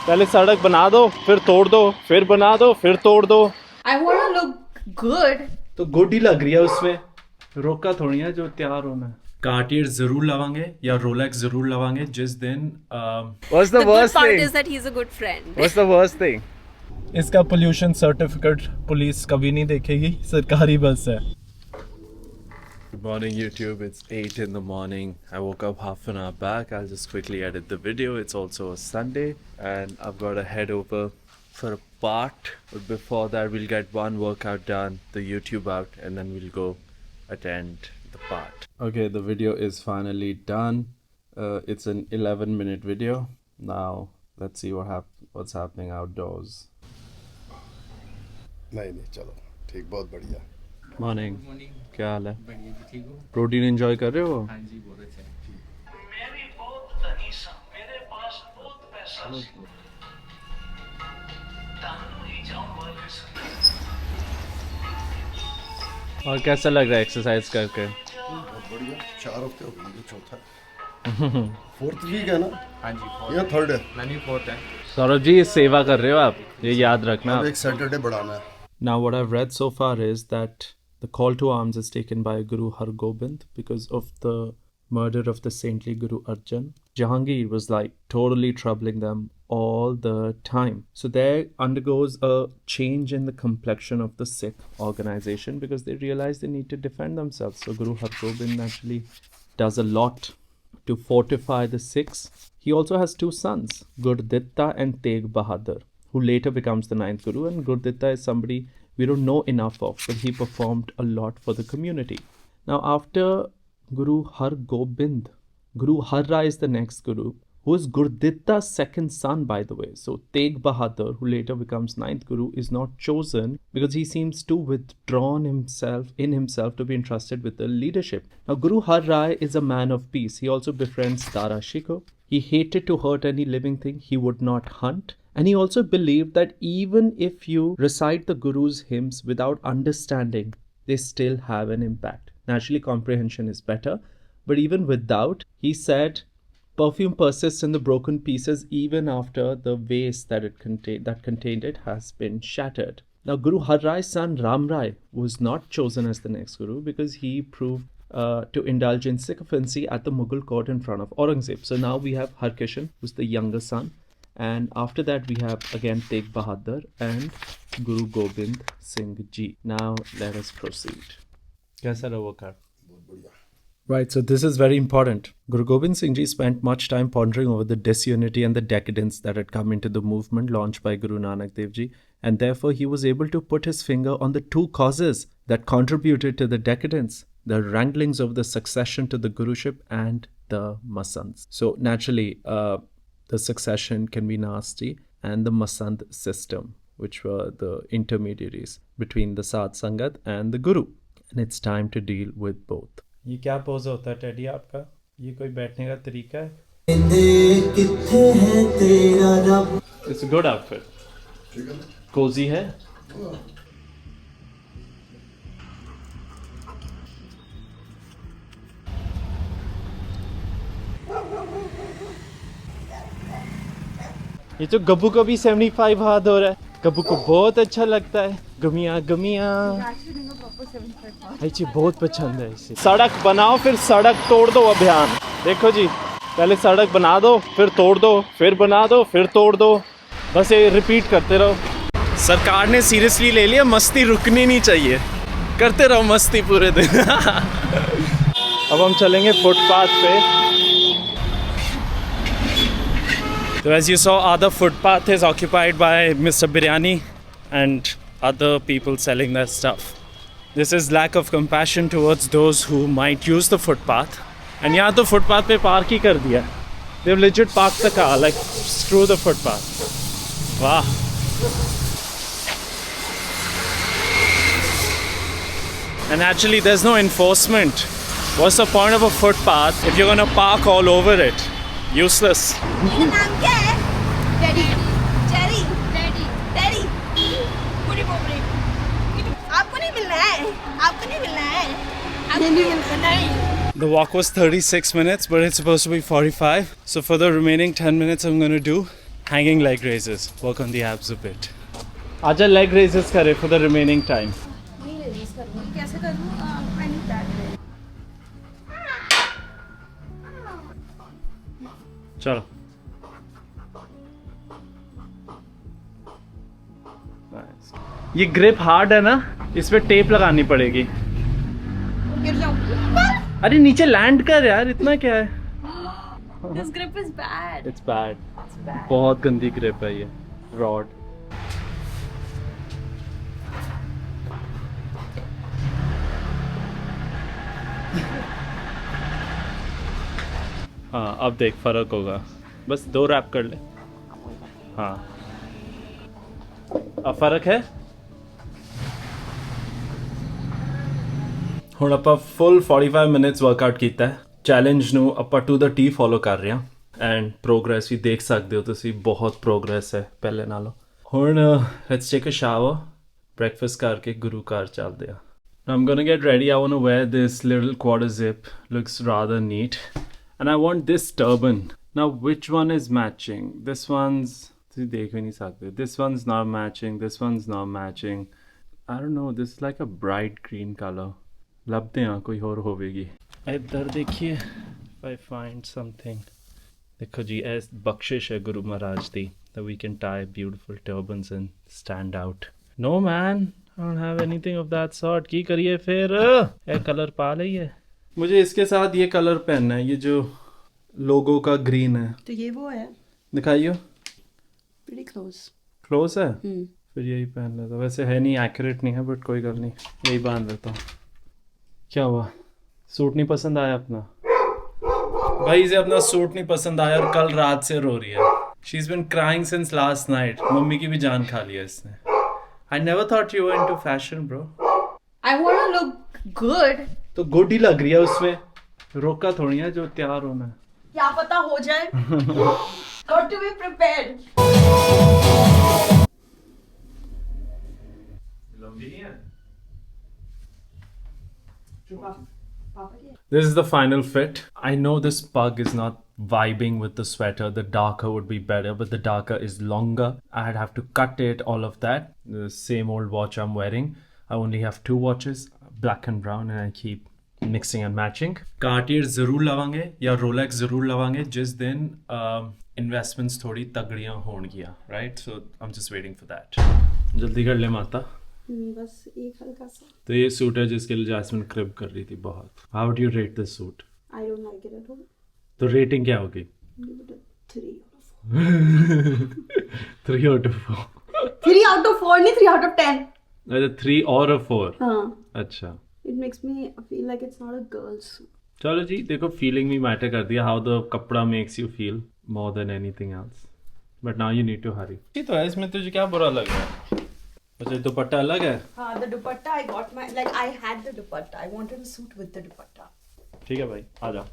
पहले सड़क बना दो, फिर तोड़ दो, फिर बना दो, फिर तोड़ दो। I want to look good. तो गुड ही लग रही है उसमें, रोका थोड़ी है जो तैयार होना है। कार्टियर जरूर लवांगे या रोलेक्स जरूर लवांगे जिस दिन What's the The good worst part thing? is that he's a good friend. What's the worst thing? इसका पोल्यूशन सर्टिफिकेट पुलिस कभी नहीं देखेगी, सरकारी बस है। Good morning YouTube, it's 8 in the morning. I woke up half an hour back. I'll just quickly edit the video. It's also a Sunday and I've got to head over for a part. But before that we'll get one workout done, the YouTube out, and then we'll go attend the part. Okay, the video is finally done. It's an 11-minute video. Now let's see what's happening outdoors. नहीं चलो ठीक, बहुत बढ़िया। Morning, क्या हाल है? बढ़िया जी, ठीक हो? प्रोटीन एंजॉय कर रहे हो? हाँ जी, बहुत अच्छा है। मेरी बहुत तनीसा, मेरे पास बहुत पैसा है। तानू ही जाऊं वाले से। और कैसा लग रहा है एक्सरसाइज करके? बहुत बढ़िया, 4 हफ्ते हो गए, चौथा 4th वीक है ना? हाँ जी, या 3rd है? नहीं 4th है। सौरभ जी, सेवा कर रहे हो आप, ये याद रखना। अब एक सैटरडे बढ़ाना है। Now what I've read so far is that the call to arms is taken by Guru Har Gobind because of the murder of the saintly Guru Arjan. Jahangir was like totally troubling them all the time. So there undergoes a change in the complexion of the Sikh organization because they realize they need to defend themselves. So Guru Har Gobind actually does a lot to fortify the Sikhs. He also has 2 sons, Gurditta and Tegh Bahadur, who later becomes the 9th Guru. And Gurditta is somebody we don't know enough of, but he performed a lot for the community. Now after Guru Har Gobind, Guru Har Rai is the next Guru, who is Gurditta's second son, by the way. So Tegh Bahadur, who later becomes 9th Guru, is not chosen because he seems too withdrawn in himself to be entrusted with the leadership. Now Guru Har Rai is a man of peace. He also befriends Dara Shikoh. He hated to hurt any living thing. He would not hunt. And he also believed that even if you recite the Guru's hymns without understanding, they still have an impact. Naturally, comprehension is better. But even without, he said, perfume persists in the broken pieces even after the vase that contained it has been shattered. Now, Guru Har Rai's son Ram Rai was not chosen as the next Guru because he proved to indulge in sycophancy at the Mughal court in front of Aurangzeb. So now we have Harkishan, who's the younger son. And after that, we have again Tegh Bahadur and Guru Gobind Singh Ji. Now let us proceed. Kaisa raha wo card? Right, so this is very important. Guru Gobind Singh Ji spent much time pondering over the disunity and the decadence that had come into the movement launched by Guru Nanak Dev Ji, and therefore he was able to put his finger on the 2 causes that contributed to the decadence: the wranglings of the succession to the Guruship and the Masands. So naturally, the succession can be nasty, and the Masand system, which were the intermediaries between the Sadh Sangat and the Guru. And it's time to deal with both. ये क्या pose होता है teddy आपका? ये कोई बैठने का तरीका है? It's a good outfit. Cozy है? ये तो गब्बू को भी 75 हाथ हो रहा है। गब्बू को बहुत अच्छा लगता है। गमियाँ अच्छी बहुत पसंद है इसे। सड़क बनाओ फिर सड़क तोड़ दो अभियान। देखो जी, पहले सड़क बना दो, फिर तोड़ दो, फिर बना दो, फिर तोड़ दो। बस ये रिपीट करते रहो। सरकार ने सीरियसली ले लिया, मस्ती रुकनी नहीं चाहिए, करते रहो मस्ती पूरे दिन। अब हम चलेंगे फुटपाथ पे। So as you saw, other footpath is occupied by Mr. Biryani and other people selling their stuff. This is lack of compassion towards those who might use the footpath. And यहाँ तो footpath पे park ही कर दिया. They've legit parked the car, like screw the footpath. Wow. And actually there's no enforcement. What's the point of a footpath if you're gonna park all over it? Useless. मेरा नाम क्या है? Daddy. Jerry. Daddy. Daddy. पूरी पोपरी। आपको नहीं मिलना है। आपको नहीं मिलना है। आपको नहीं मिलना है। The walk was 36 minutes, but it's supposed to be 45. So for the remaining 10 minutes, I'm going to do hanging leg raises. Work on the abs a bit. Aja leg raises kare for the remaining time. नहीं release करूँगी कैसे करूँ I need that way. चलो. Nice. ये grip hard है ना, इस पे टेप लगानी पड़ेगी. गिर जाऊँगी. अरे नीचे लैंड कर यार, इतना क्या है? This grip is bad. It's bad. It's bad. बहुत गंदी ग्रिप है ये रॉड. हाँ अब देख फर्क होगा. बस 2 रैप कर ले. हाँ अब फर्क है. ਹੁਣ ਆਪਾਂ ਫੁੱਲ 45 ਮਿੰਟਸ ਵਰਕਆਊਟ ਕੀਤਾ ਹੈ. ਚੈਲੰਜ ਨੂੰ ਆਪਾਂ ਟੂ ਦਾ ਟੀ ਫੋਲੋ ਕਰ ਰਹੇ ਹਾਂ ਐਂਡ ਪ੍ਰੋਗਰੈਸ ਵੀ ਦੇਖ ਸਕਦੇ ਹੋ ਤੁਸੀਂ. ਬਹੁਤ ਪ੍ਰੋਗਰੈਸ ਹੈ ਪਹਿਲੇ ਨਾਲੋਂ. ਹੁਣ let's take a shower, breakfast ਕਰਕੇ ਗੁਰੂ ਘਰ ਚੱਲਦੇ ਆ. I'm gonna get ready. I want to wear this little quarter zip. Looks rather neat. And I want this turban. Now which one is matching? This one's dekh bhi nahi sakte. This one's not matching. This one's not matching. I don't know. This is like a bright green color. Labde hain koi aur hovegi. Idhar dekhiye if I find something. Dekho ji, as bakshish hai Guru Maharaj di that we can tie beautiful turbans and stand out. No man, I don't have anything of that sort. की करिए फिर ये colour पा लिये. मुझे इसके साथ ये कलर पहनना है, ये जो लोगो का ग्रीन है. तो ये वो है. दिखाइयो. Pretty close. क्लोज है. फिर यही पहन लेता. वैसे है नहीं, एक्यूरेट नहीं है, बट कोई गल नहीं, यही बांध लेता हूँ. क्या हुआ, सूट नहीं पसंद आया अपना? भाई इसे अपना सूट नहीं पसंद आया और कल रात से रो रही है. She is been crying since last night. Mummy की भी जान खा लिया इसने. I never thought you were into fashion, bro. I want to look good. तो गुड ही लग रही है उसमें. रोका थोड़ी है जो तैयार होना है. क्या पता हो जाए. Got to be prepared. लंबी है. This is the final fit. I know this pug is not vibing with the sweater. The darker would be better, but the darker is longer. I'd have to cut it, all of that. The same old watch I'm wearing. I only have 2 watches, black and brown, and I keep mixing and matching. Cartier जरूर लवांगे या Rolex जरूर लवांगे जिस दिन investments थोड़ी तगड़ियां होंगियां, right? So I'm just waiting for that. जल्दी कर ले माता. बस एक हल्का सा. तो ये सूट है जिसके लिए जैस्मिन क्रिब कर रही थी बहुत. How would you rate this suit? I don't like it at all. तो रेटिंग क्या होगी? Give it a 3 out of 4. 3 out of 4. 3 out of 4 नहीं 3 out of 10. अच्छा 3 और 4. हाँ. अच्छा. It makes me feel like it's not a girl's suit. चलो जी, देखो फीलिंग भी मैटर कर दिया. हाउ द कपड़ा makes you feel more than anything else. But now you need to hurry. ये तो है, इसमें तुझे क्या बुरा लग रहा है? अच्छा दुपट्टा अलग है. हाँ, the dupatta I got my like I had the dupatta. I wanted a suit with the dupatta. ठीक है भाई, आ जाओ.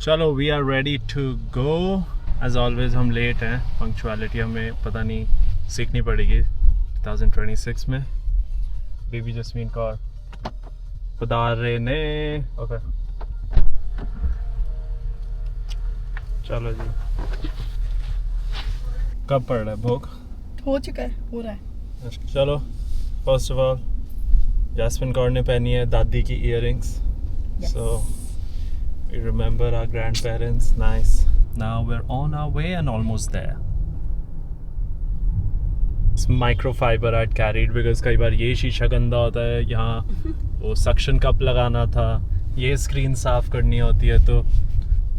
चलो we are ready to go. As always हम लेट हैं. पंक्चुअलिटी हमें पता नहीं सीखनी पड़ेगी 2026 में. बेबी जस्मीन कौर पधारे ने. ओके चलो जी. कब पड़ रहा है भोग? हो चुका है, हो रहा है. चलो. First of all Jasmine Kaur ने पहनी है दादी की earrings. So we remember our grandparents. Nice. Now we're on our way and almost there. It's microfiber I'd carried because कई बार ये शीशा गंदा होता है. यहाँ वो सक्शन कप लगाना था, ये स्क्रीन साफ करनी होती है. तो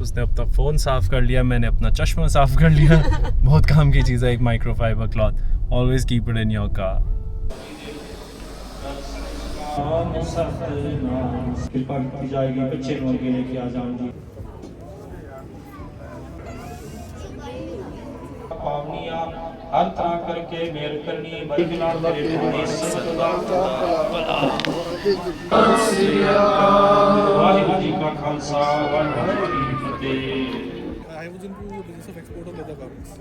उसने अपना फ़ोन साफ कर लिया, मैंने अपना चश्मा साफ कर लिया. बहुत काम की चीज़ है एक microfibre cloth. Always keep it in your car. कृपा की जाएगी बच्चे के लेके आ जाऊंगी. पावनिया हर तरह करके मेहर करनी बड़ी बिना तेरे वाहिगुरू जी का खालसा वाहिगुरू जी की फतेह. I was into the business of export of leather garments.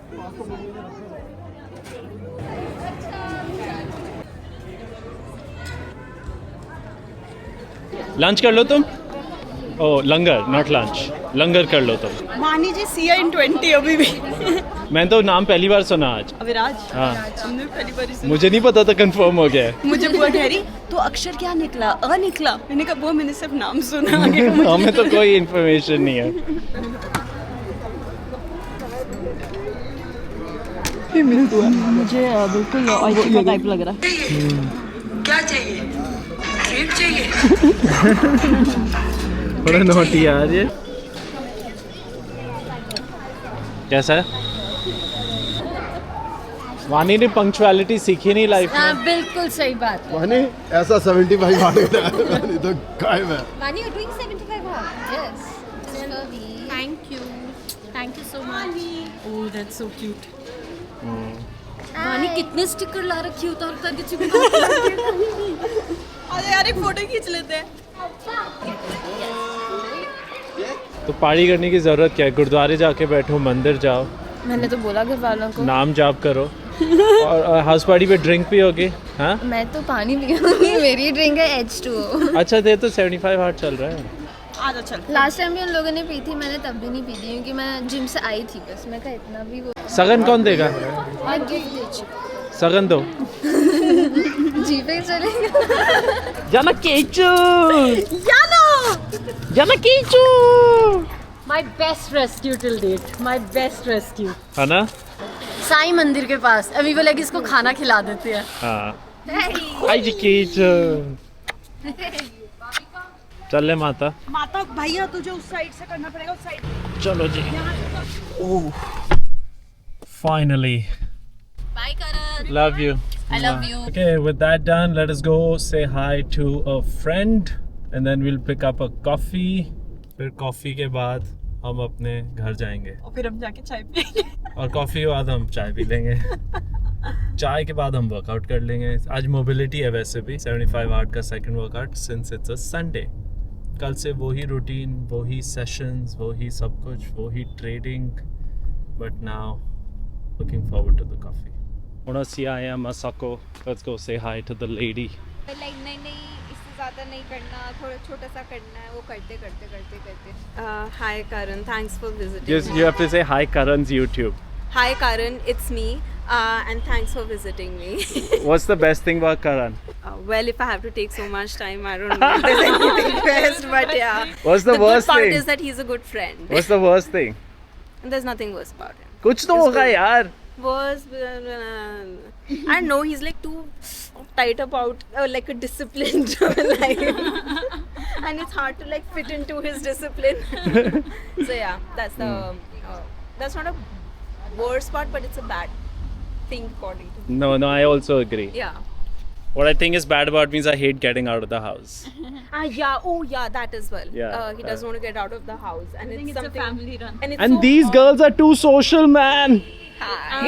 Lunch कर लो तुम. Oh, langar, not lunch. लंगर कर लो तुम. मानी जी सी इन 20 अभी भी. मैं तो नाम पहली बार सुना आज. अविराज. हाँ. हमने पहली बार सुना. मुझे नहीं पता था कंफर्म हो गया है. मुझे बुआ कह रही तो अक्षर क्या निकला निकला. मैंने कहा बुआ मैंने सिर्फ नाम सुना. आगे का मुझे हमें तो कोई इन्फॉर्मेशन नहीं है. मुझे बिल्कुल ऑयस्टर टाइप लग रहा है. क्या चाहिए? क्रीम चाहिए? बड़ा नोटी यार ये. कैसा है? वानी ने पंक्चुअलिटी सीखी नहीं लाइफ में. बिल्कुल सही बात है. माने ऐसा 75 हार्ट है नहीं तो कायम है. Vani, you're doing 75 hard. Yes. Thank you so much. Oh, that's so cute. वानी कितने स्टिकर ला रखी उतार उतार के चिपका. अरे यार एक फोटो खींच लेते हैं. तो पार्टी करने की जरूरत क्या है? गुरुद्वारे जाके बैठो, मंदिर जाओ, मैंने तो बोला घर वालों को. नाम जाप करो और हाउस पार्टी पे ड्रिंक पियोगे. हाँ, मैं तो पानी पीऊंगी. मेरी ड्रिंक है H2O. अच्छा दे तो 75 हार्ट चल रहा है. आजा चल. लास्ट टाइम भी उन लोगों ने पी थी, मैंने तब भी नहीं पी थी क्योंकि मैं जिम से आई थी. बस मैं कहा इतना भी वो सगन कौन देगा? मैं गिफ्ट दे चुकी. सगन दो. जी पे चलेगा. जाना केचू. जाना केचू. My best rescue till date. My best rescue. है ना? साईं मंदिर के पास. अभी वो लगे इसको खाना खिला देते हैं. हाँ. आई जी केचू. चल ले माता. माता भैया तुझे उस साइड से करना पड़ेगा. उस साइड. चलो जी. ओह. Finally. Bye Karan. Love you. I love you. Okay, with that done, let us go say hi to a friend and then we'll pick up a coffee. फिर कॉफ़ी के बाद हम अपने घर जाएंगे और फिर हम जाके चाय पिएंगे. और कॉफ़ी के बाद हम चाय पी लेंगे. चाय के बाद हम वर्कआउट कर लेंगे. आज मोबिलिटी है वैसे भी 75 आवर्स का second workout since it's a Sunday. कल से वही रूटीन, वही सेशंस, वही सब कुछ, वही trading. But now looking forward to the coffee. Monasia, I am Masako. Let's go say hi to the lady. Like नहीं इससे ज़्यादा नहीं करना, थोड़ा छोटा सा करना है. वो करते करते. Hi Karan, thanks for visiting. Yes, you have to say hi Karan's YouTube. Hi Karan, it's me. And thanks for visiting me. What's the best thing about Karan? Well, if I have to take so much time, I don't know if there's anything best, but yeah. What's the worst good part thing? is that he's a good friend. What's the worst thing? And there's nothing worse about him. कुछ तो होगा यार. Was I know he's like too tight about like a disciplined life, and it's hard to like fit into his discipline. So yeah, that's the that's not a worst part, but it's a bad thing according to me. No, I also agree. Yeah. What I think is bad about me is I hate getting out of the house. Yeah. Oh yeah, that as well. Yeah, He doesn't want to get out of the house, and it's it's a something. family run. And, it's And so these girls are too social, man. Hi.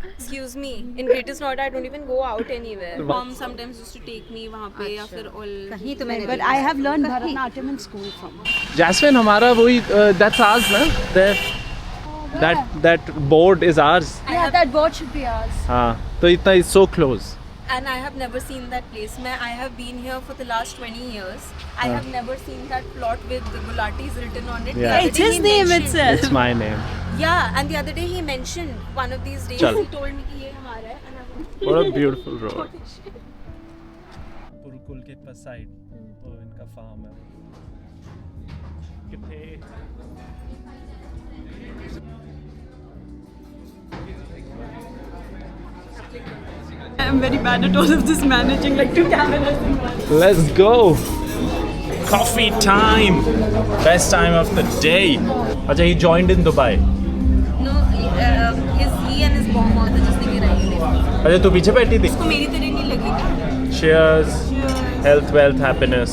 Excuse me. In Greatest Noida, I don't even go out anywhere. Mom sometimes used to take me वहाँ पे या फिर all. कहीं तो मैंने. But I have learned Bharatanatyam in school from. Jasmine, हमारा वही that's ours, ना? That board is ours. Yeah, that board should be ours. हाँ, तो इतना is so close. And I have never seen that place. I have been here for the last 20 years. I have never seen that plot with the Gulatis written on it. Yeah. It's his name itself. It's my name. Yeah, and the other day he mentioned one of these days. Chal. He told me कि ये हमारा है. And I was What a beautiful road. पुरकुल के पास side वो इनका farm है. कितने I'm very bad at all of this managing like two cameras in one. Let's go. Coffee time. Best time of the day. Acha, he joined in Dubai. No, he and his bomb और जिसने गिराई थी. अच्छा, तू पीछे बैठी थी. उसको मेरी तरह नहीं लगी क्या? Cheers. Health, wealth, happiness.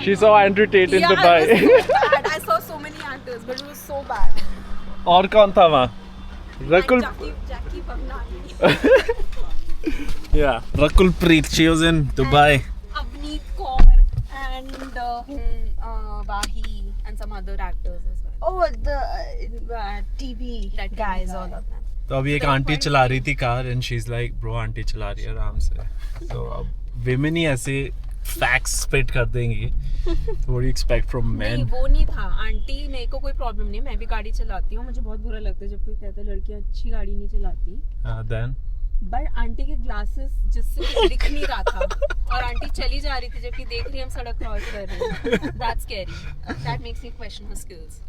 She's so Andrew Tate in Dubai. It was so bad. I saw so many actors, but it was so bad. और कौन था वहाँ? Rakul. Jackie Pavnani. Yeah. Rakul Preet. She was in Dubai. Avneet Kaur and Vahi and some other actors as well. Oh, the TV That guys, guy. all of them. तो अभी एक aunty चला रही थी car and she is like bro aunty चला रही है आराम से। तो अब विमेन ही ऐसे फैक्ट्स स्प्रेड कर देंगी। What do you expect from main? वो नहीं था आंटी, मेरे को कोई प्रॉब्लम नहीं, मैं भी गाड़ी चलाती हूँ, मुझे बहुत बुरा लगता है जब कोई कहता है लड़कियाँ अच्छी गाड़ी नहीं चलाती। देन बट आंटी के ग्लासेस जिससे कुछ दिख नहीं रहा था और आंटी चली जा रही थी जबकि देख रही हम सड़क क्रॉस कर रहे हैं। That's scary, that makes me question her skills.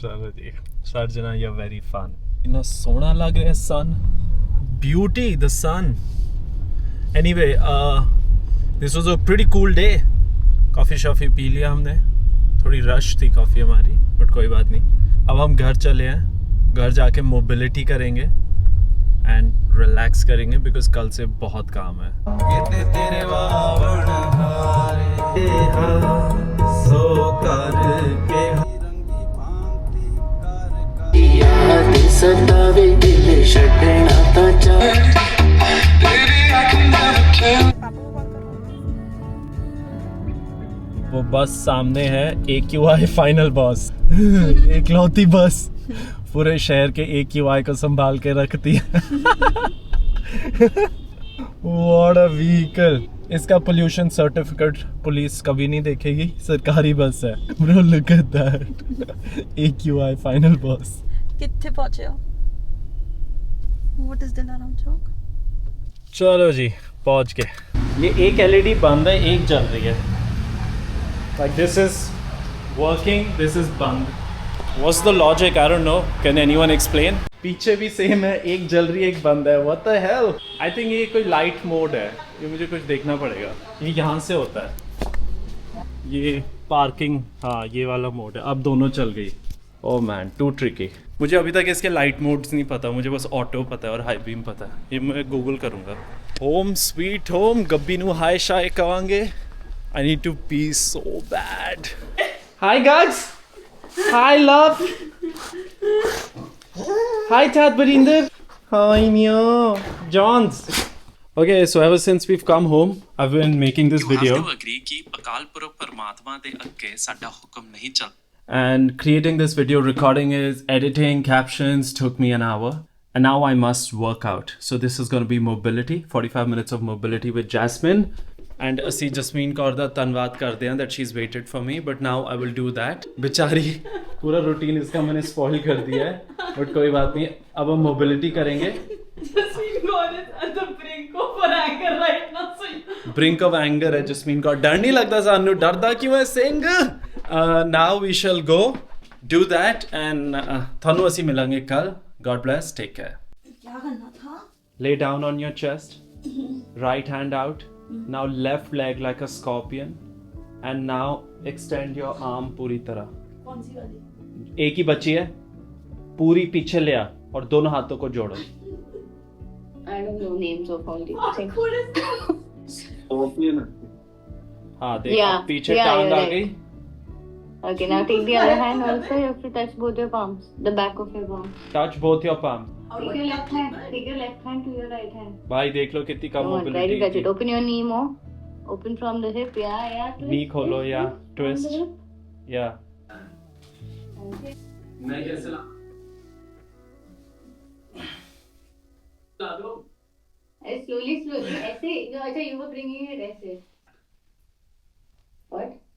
चलो जी, Sarjana you are very fun. इतना सोना लग रहा है sun, beauty the sun. Anyway this was a pretty cool day. Coffee शॉफ़ी पी लिया हमने, थोड़ी रश थी कॉफ़ी हमारी बट कोई बात नहीं। अब हम घर चले हैं, घर जाके मोबिलिटी करेंगे एंड रिलैक्स करेंगे बिकॉज कल से बहुत काम है। वो बस सामने है, AQI फाइनल बस। एकलौती बस पूरे शहर के AQI को संभाल के रखती है। What a vehicle! इसका पोल्यूशन सर्टिफिकेट पुलिस कभी नहीं देखेगी, सरकारी बस है। Bro, look at that! AQI final बस। कितने पहुंचे हो? What is Dilaram Chowk? चलो जी पहुंच गए। ये एक LED बंद है, एक जल रही है। Like this is working, this is band. What's the logic? I don't know. Can anyone explain? पीछे भी सेम है, एक जल रही है एक बंद है। What the hell? I think ये कोई लाइट मोड है, ये मुझे कुछ देखना पड़ेगा। ये यहाँ से होता है, ये पार्किंग, हाँ ये वाला मोड है। अब दोनों चल गई। Oh man, too tricky. मुझे अभी तक इसके लाइट मोड्स नहीं पता, मुझे बस ऑटो पता है और हाई बीम पता है। ये मैं गूगल करूँगा। होम स्वीट होम, गब्बी नू हाय शाय कवांगे। I need to pee so bad. Hi guys. Hi love. Hi Tad Barinder. Hi Mio. Johns. Okay, so ever since we've come home, I've been making this video. You have to agree कि अकाल पुरख परमात्मा दे अग्गे साडा हुक्म नहीं चल. And creating this video, recording it, editing, captions took me an hour. And now I must work out. So this is going to be mobility, 45 minutes of mobility with Jasmine. And ਅਸੀਂ ਜਸਮੀਨ ਕੌਰ ਦਾ ਧੰਨਵਾਦ ਕਰਦੇ हैं that she's waited for me, but now I will do that. बेचारी पूरा routine इसका मैंने spoil कर दिया है, बट कोई बात नहीं। अब हम मोबिलिटी करेंगे। Jasmine Kaur is at the brink of anger right now, so brink of anger है जसमीन कौर। डर नहीं लगता सानू, डरदा क्यों है Singh? Now we shall go do that and थानू ਅਸੀਂ मिलांगे कल। God bless, take care. क्या करना था? Lay down on your chest, right hand out. Now left leg like a scorpion and now extend your arm पूरी तरह। कौन सी वाली? एक ही बची है, पूरी पीछे ले आ और दोनों हाथों को जोड़ो। I don't know names of all these things. Scorpion। हाँ देखो, Yeah, पीछे yeah, टांग you're आ right. गई। Okay, now take the other hand also. You have to touch both your palms, the back of your palm. Touch both your palm। Take your left hand. Take your left hand to your right hand. भाई देख लो कितनी कम Come on, try to touch it. Mobility. Open your knee more. Open from the hip. Yeah. Twist. नी खोलो या From the twist hip. या। Okay. मैं कैसे ला दो? Slowly. ऐसे. No, अच्छा, you were bringing it ऐसे. What?